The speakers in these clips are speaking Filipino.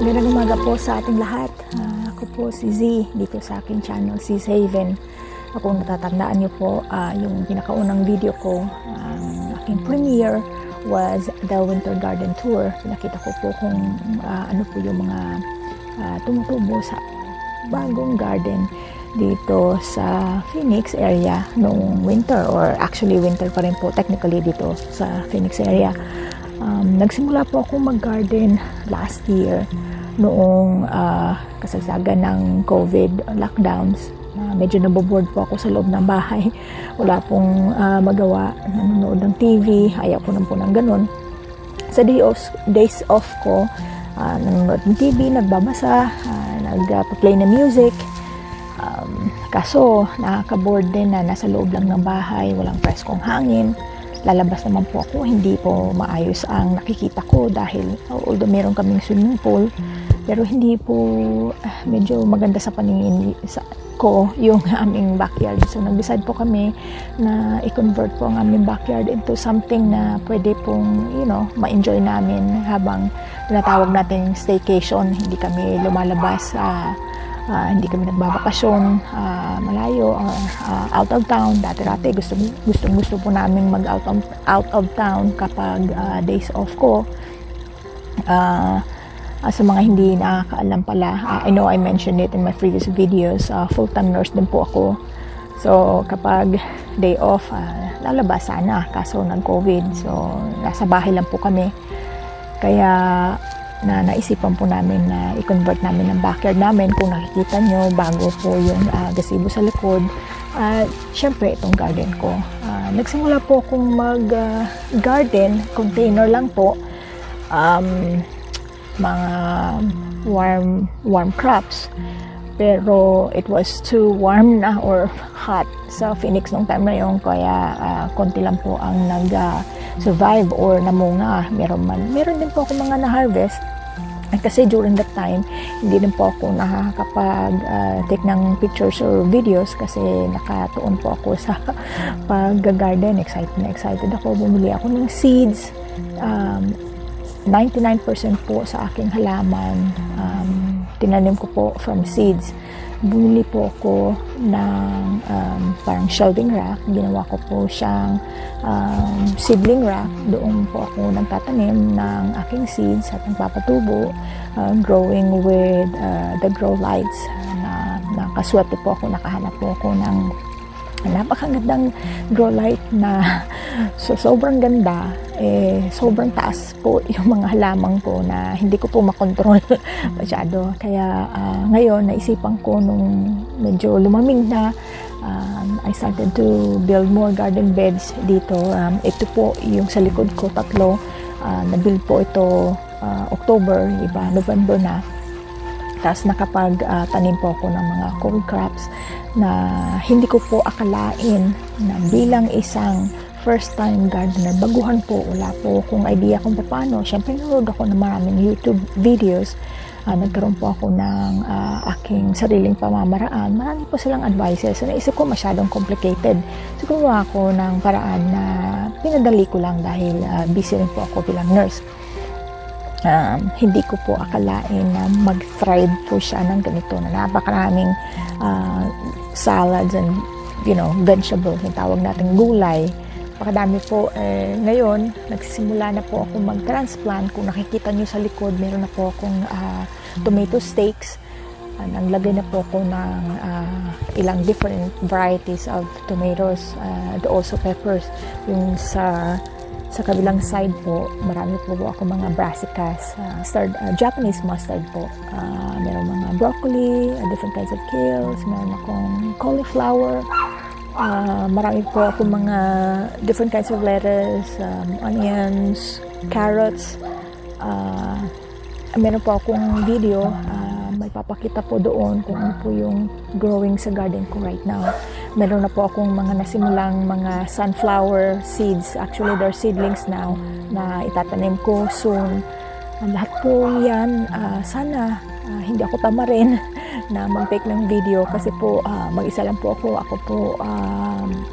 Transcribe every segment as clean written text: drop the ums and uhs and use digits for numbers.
Magandang umaga po sa ating lahat. Ako po si Z dito sa aking channel, Z's Haven. Kung natatandaan niyo po, yung pinakaunang video ko, aking premiere was the Winter Garden Tour. Pinakita ko po kung ano po yung mga tumutubo sa bagong garden dito sa Phoenix area noong winter, or actually winter pa rin po technically dito sa Phoenix area. Nagsimula po akong mag-garden last year noong kasagsagan ng COVID lockdowns. Medyo naboboard po ako sa loob ng bahay. Wala pong magawa, nanonood ng TV, ayaw ko po ng ganun. Sa days off ko, nanonood ng TV, nagbabasa, nagpa-play ng music. Kaso nakaka-board din na nasa loob lang ng bahay, walang preskong hangin. Lalabas naman po ako, hindi po maayos ang nakikita ko dahil although meron kaming swimming pool, pero hindi po medyo maganda sa paningin ko yung aming backyard. So nag-decide po kami na i-convert po ang aming backyard into something na pwede pong, ma-enjoy namin habang tinatawag natin staycation. Hindi kami lumalabas, hindi kami nagbabakasyon malayo or out of town. Dati gusto po namin mag out of town kapag days off ko. Sa mga hindi nakakaalam pala, I know I mentioned it in my previous videos, full-time nurse din po ako. So kapag day off, lalabas sana, kaso nag-COVID, so nasa bahay lang po kami. Kaya naisipan po namin na i-convert namin ang backyard namin. Kung nakikita nyo, bago po yung gazebo sa likod. Syempre, itong garden ko. Nagsimula po akong mag-garden, container lang po. Mga warm crops. Pero it was too warm na or hot sa Phoenix nung time na yun. Kaya konti lang po ang nag-survive or namunga. Meron din po ako mga na-harvest. Kasi during that time, hindi din po ako nakakapag-take ng pictures or videos kasi nakatuon po ako sa pag-garden. Excited ako. Bumili ako ng seeds. 99% po sa aking halaman, tinanim ko po from seeds. Bumili po ako ng parang shelving rack. Ginawa ko po siyang seedling rack. Doon po ako nagtatanim ng aking seeds at nagpapatubo, growing with the grow lights. Nakaswerte po ako, nakahanap po ako ng napakagandang grow light na sobrang ganda, sobrang taas po yung mga halaman ko na hindi ko po makontrol masyado. Kaya ngayon naisipan ko nung medyo lumamig na, I started to build more garden beds dito. Ito po yung sa likod ko, 3. Na-build po ito October, iba November na. Tapos nakapag-tanim po ako ng mga cold crops na hindi ko po akalain na bilang isang first-time gardener, baguhan po, wala po kung idea kung paano. Siyempre, nanood ako ng maraming YouTube videos. Nagkaroon po ako ng aking sariling pamamaraan. Marami po silang advices. So, naisip ko masyadong complicated. So, gumawa ako ng paraan na pinadali ko lang dahil busy rin po ako bilang nurse. Hindi ko po akalain na mag-thrive po siya ng ganito na napakaraming salads and vegetables, yung tawag natin gulay. Napakadami po. Ngayon, nagsisimula na po ako mag-transplant. Kung nakikita nyo sa likod, meron na po akong tomato steaks. Naglagay na po ako ng ilang different varieties of tomatoes, also peppers. Yung sa kabilang side po, marami po ako mga brassicas, Japanese mustard po. Meron mga broccoli, different kinds of kales, meron akong cauliflower, marami po ako mga different kinds of lettuce, onions, carrots. Meron po akong video, may papakita po doon kung ano po yung growing sa garden ko right now. Meron na po akong mga nasimulang mga sunflower seeds. Actually, they're seedlings now na itatanim ko soon. Lahat po yan, sana hindi ako tamarin na mag-take ng video kasi po mag-isa lang po ako. Ako po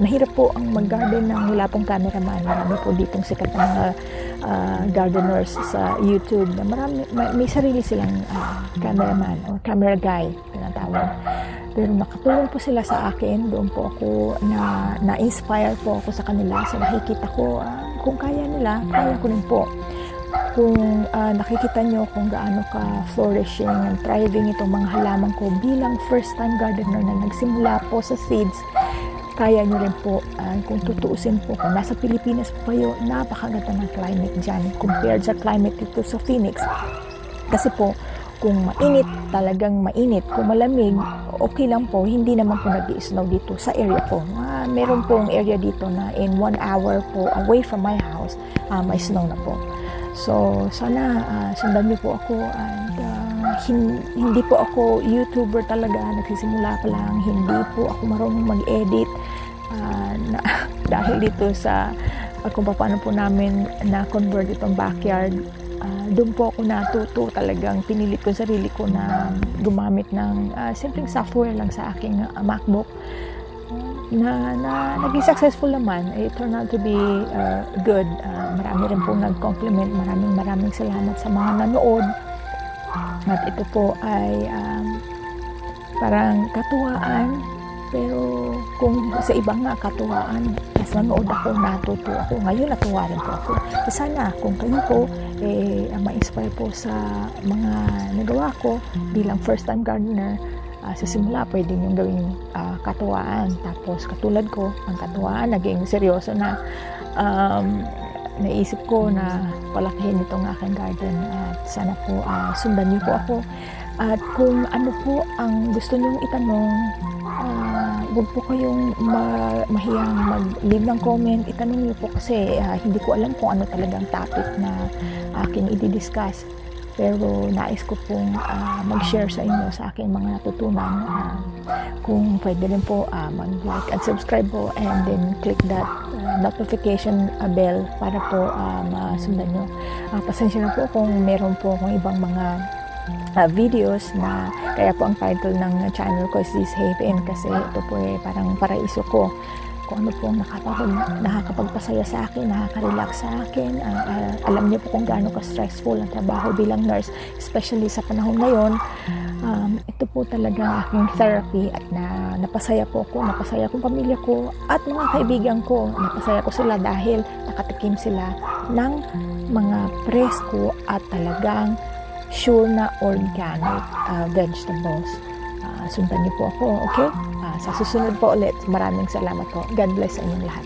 mahirap po ang mag-garden ng wala pong cameraman. Marami po ditong sikat na mga gardeners sa YouTube na may sarili silang cameraman or camera guy tinatawag. Pero nakatulong po sila sa akin. Doon po ako na-inspire po ako sa kanila. So nakikita ko kung kaya nila, kaya ko rin po. Kung nakikita nyo kung gaano ka flourishing and thriving itong mga halaman ko bilang first time gardener na nagsimula po sa seeds, kaya nyo rin po. Kung tutuusin po, kung nasa Pilipinas po kayo, napakaganda ng climate dyan compared sa climate dito sa Phoenix. Kasi po, kung mainit, talagang mainit. Kung malamig, okay lang po. Hindi naman po nag-i-snow dito sa area po. Meron pong area dito na in 1 hour po away from my house, may snow na po. So, sana sundan niyo po ako and hindi po ako YouTuber talaga, nagsisimula pa lang, hindi po ako marunong mag-edit dahil dito sa kung paano po namin na-convert itong backyard. Doon po ako natuto, talagang pinilit ko sarili ko na gumamit ng simpleng software lang sa aking MacBook na naging successful naman. It turned out to be good. Marami rin po nag-compliment. Maraming salamat sa mga nanood. At ito po ay parang katuwaan. Pero kung sa iba nga katuwaan, mas nanood ako, natuto ako. Ngayon natuwa rin po ako. Sana kung kayo po ma-inspire po sa mga nagawa ko bilang first time gardener, sa simula pwede nyo gawing katuwaan. Tapos katulad ko, ang katuwaan naging seryoso na. Naisip ko na palakihin itong aking garden at sana po sundan niyo po ako. At kung ano po ang gusto nyong itanong, huwag po kayong mahiyang mag-leave ng comment. Itanong niyo po kasi hindi ko alam kung ano talagang topic na aking i-discuss. Pero nais ko pong mag-share sa inyo sa aking mga natutunan. Kung pwede rin po mag-like and subscribe po and then click that notification bell para po masundan nyo. Pasensya na po kung meron po akong ibang mga videos na kaya po ang title ng channel ko is This Haven kasi ito po parang paraiso ko. Kung ano po nakakapagpasaya sa akin, nakaka-relax sa akin. Alam niyo po kung gaano ka-stressful ang trabaho bilang nurse, especially sa panahon ngayon. Ito po talaga aking therapy at napasaya po ako, napasaya kong pamilya ko at mga kaibigan ko. Napasaya ko sila dahil nakatikim sila ng mga presko at talagang sure na organic vegetables. Sundan niyo po ako, okay? Sa susunod po ulit, maraming salamat po. God bless sa inyong lahat.